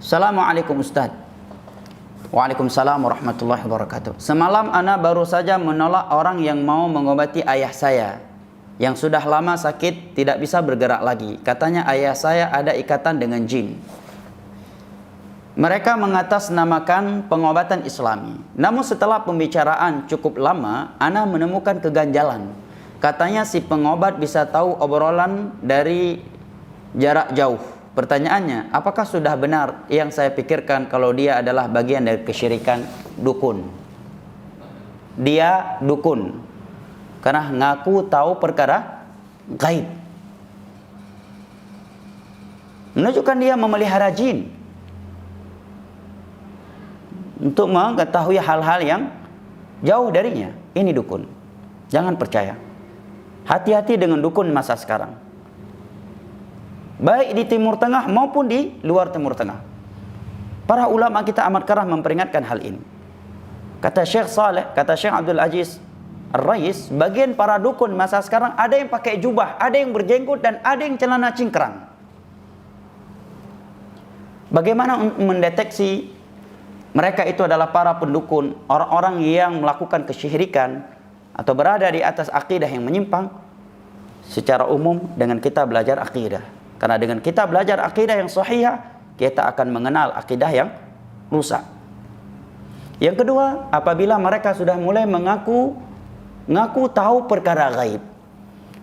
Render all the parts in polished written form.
Assalamualaikum Ustaz. Waalaikumsalam warahmatullahi wabarakatuh. Semalam ana baru saja menolak orang yang mau mengobati ayah saya yang sudah lama sakit, tidak bisa bergerak lagi. Katanya ayah saya ada ikatan dengan jin. Mereka mengatasnamakan pengobatan Islami. Namun setelah pembicaraan cukup lama, ana menemukan keganjalan. Katanya si pengobat bisa tahu obrolan dari jarak jauh. Pertanyaannya, apakah sudah benar yang saya pikirkan kalau dia adalah bagian dari kesyirikan dukun? Dia dukun karena ngaku tahu perkara gaib, menunjukkan dia memelihara jin untuk mengetahui hal-hal yang jauh darinya. Ini dukun, jangan percaya. Hati-hati dengan dukun masa sekarang, baik di Timur Tengah maupun di luar Timur Tengah. Para ulama kita amat kerap memperingatkan hal ini. Kata Syekh Saleh, kata Syekh Abdul Aziz Ar-Rais, bagian para dukun masa sekarang ada yang pakai jubah, ada yang berjenggot, dan ada yang celana cingkrang. Bagaimana mendeteksi mereka itu adalah para pendukun, orang-orang yang melakukan kesyirikan atau berada di atas akidah yang menyimpang? Secara umum dengan kita belajar akidah. Karena dengan kita belajar akidah yang sahih, kita akan mengenal akidah yang rusak. Yang kedua, apabila mereka sudah mulai mengaku tahu perkara gaib.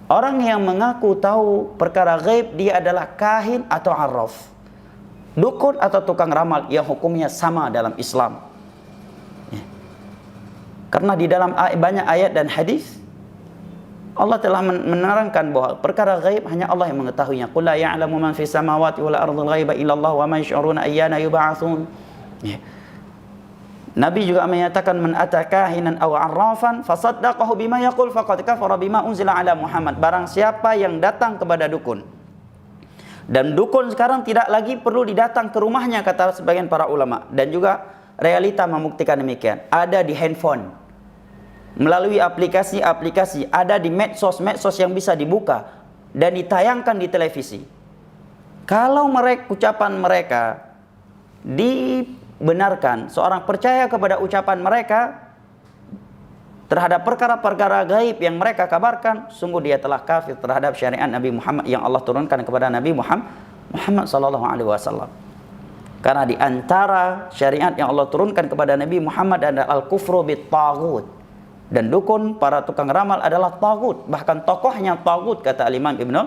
Orang yang mengaku tahu perkara gaib, dia adalah kahin atau arraf, dukun atau tukang ramal, yang hukumnya sama dalam Islam. Karena di dalam banyak ayat dan hadis Allah telah menerangkan bahwa perkara gaib hanya Allah yang mengetahuinya. Qul la ya'lamu man fis samawati wal ardi ghaiba illa Allah wa ma yash'uruna ayyana yub'atsun. Nabi juga menyatakan, man atakahinan aw 'arrafan fasaddaqahu bima yaqul faqad kafara bima unzila ala Muhammad. Barang siapa yang datang kepada dukun, dan dukun sekarang tidak lagi perlu didatang ke rumahnya, kata sebagian para ulama, dan juga realita membuktikan demikian. Ada di handphone, melalui aplikasi-aplikasi, ada di medsos yang bisa dibuka dan ditayangkan di televisi. Kalau ucapan mereka dibenarkan, seorang percaya kepada ucapan mereka terhadap perkara-perkara gaib yang mereka kabarkan, sungguh dia telah kafir terhadap syariat Nabi Muhammad yang Allah turunkan kepada Nabi Muhammad sallallahu alaihi wasallam. Karena di antara syariat yang Allah turunkan kepada Nabi Muhammad adalah al-kufru bit-taghut. Dan dukun, para tukang ramal adalah tagut. Bahkan tokohnya tagut, kata Imam Ibnu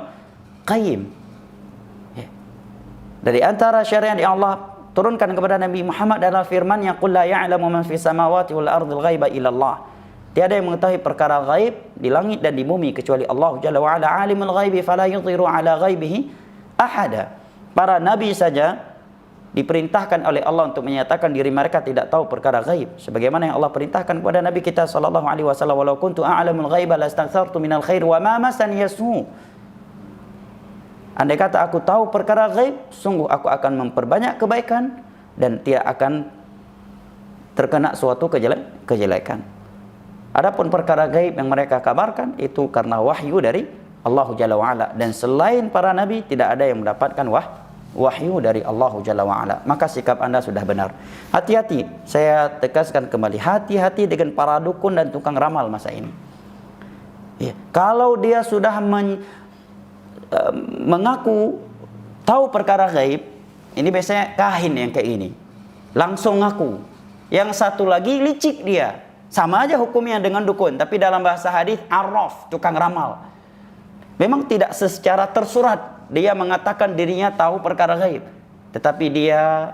Qayyim. Dari antara syariat yang Allah turunkan kepada Nabi Muhammad adalah firman-Nya, qul la ya'lamu man fis samawati wal ardi ghaiba illa Allah. Tiada yang mengetahui perkara gaib di langit dan di bumi kecuali Allah Jalla wa ala. Alimul ghaibi fala yudhiru ala ghaibihi ahada. Para nabi saja diperintahkan oleh Allah untuk menyatakan diri mereka tidak tahu perkara gaib, sebagaimana yang Allah perintahkan kepada Nabi kita sallallahu alaihi wasallam, walau kuntu a'lamul ghaiba lastakthartu minal khair wa ma masani yasu. Andai kata aku tahu perkara gaib, sungguh aku akan memperbanyak kebaikan dan tidak akan terkena suatu kejelekan. Adapun perkara gaib yang mereka kabarkan itu karena wahyu dari Allah Jalla wa ala, dan selain para nabi tidak ada yang mendapatkan wahyu dari Allah Jalla wa'ala. Maka sikap anda sudah benar. Hati-hati, saya tegaskan kembali, hati-hati dengan para dukun dan tukang ramal masa ini. Kalau dia sudah mengaku tahu perkara gaib, ini biasanya kahin yang kayak ini, langsung ngaku. Yang satu lagi licik dia, sama aja hukumnya dengan dukun, tapi dalam bahasa hadis arraf, tukang ramal. Memang tidak secara tersurat dia mengatakan dirinya tahu perkara gaib, tetapi dia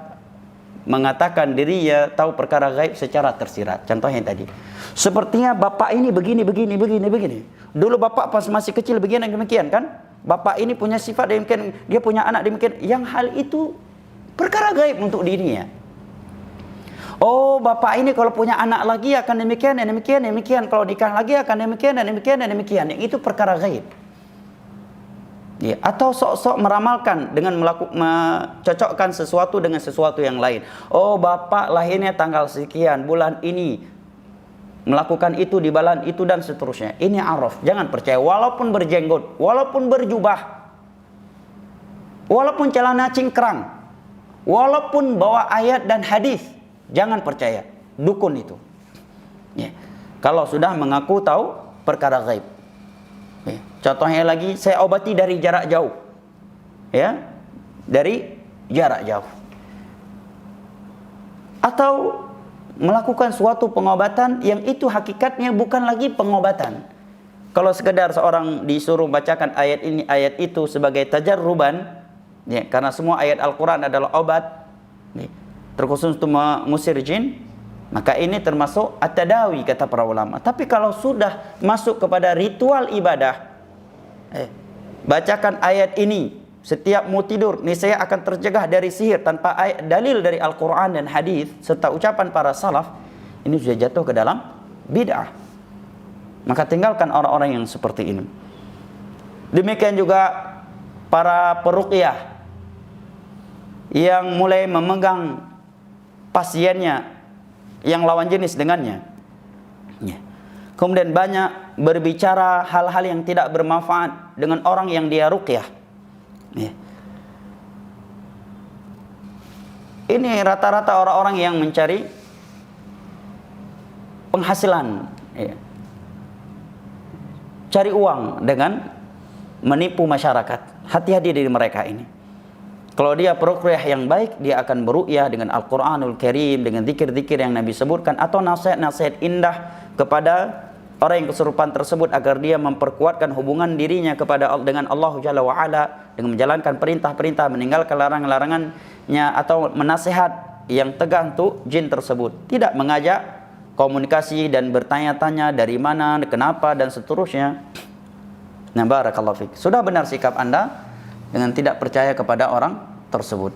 mengatakan dirinya tahu perkara gaib secara tersirat. Contohnya tadi, sepertinya bapak ini begini. Dulu bapak pas masih kecil begini demikian kan? Bapak ini punya sifat demikian, dia punya anak demikian. Yang hal itu perkara gaib untuk dirinya. Oh, bapak ini kalau punya anak lagi akan demikian. Kalau nikah lagi akan demikian. Yang itu perkara gaib. Ya, atau sok-sok meramalkan dengan mencocokkan sesuatu dengan sesuatu yang lain. Oh, bapak lahirnya tanggal sekian, bulan ini, melakukan itu di bulan itu dan seterusnya. Ini araf, jangan percaya. Walaupun berjenggot, walaupun berjubah, walaupun celana cingkrang, walaupun bawa ayat dan hadis, jangan percaya dukun itu. Ya. Kalau sudah mengaku tahu perkara gaib. Ya. Contohnya lagi, saya obati dari jarak jauh. Ya, dari jarak jauh. Atau melakukan suatu pengobatan yang itu hakikatnya bukan lagi pengobatan. Kalau sekedar seorang disuruh bacakan ayat ini, ayat itu sebagai tajarruban, ya, karena semua ayat Al-Quran adalah obat, ya, terkhusus untuk mengusir jin, maka ini termasuk at-tadawi kata para ulama. Tapi kalau sudah masuk kepada ritual ibadah, bacakan ayat ini setiap mau tidur, niscaya akan tercegah dari sihir tanpa dalil dari Al-Quran dan hadis serta ucapan para salaf, ini sudah jatuh ke dalam bid'ah. Maka tinggalkan orang-orang yang seperti ini. Demikian juga para peruqyah yang mulai memegang pasiennya yang lawan jenis dengannya, kemudian banyak berbicara hal-hal yang tidak bermanfaat dengan orang yang dia ruqyah. Ini rata-rata orang-orang yang mencari penghasilan, cari uang dengan menipu masyarakat. Hati-hati dari mereka ini. Kalau dia peruqyah yang baik, dia akan beruqyah dengan Al-Quranul Karim, dengan zikir-zikir yang Nabi sebutkan, atau nasihat-nasihat indah kepada orang yang kesurupan tersebut agar dia memperkuatkan hubungan dirinya dengan Allah Jalla wa'ala, dengan menjalankan perintah-perintah, meninggalkan larangan-larangannya, atau menasihat yang tegas untuk jin tersebut. Tidak mengajak komunikasi dan bertanya-tanya dari mana, kenapa, dan seterusnya. Nah, barakallahu fiik. Sudah benar sikap Anda dengan tidak percaya kepada orang tersebut.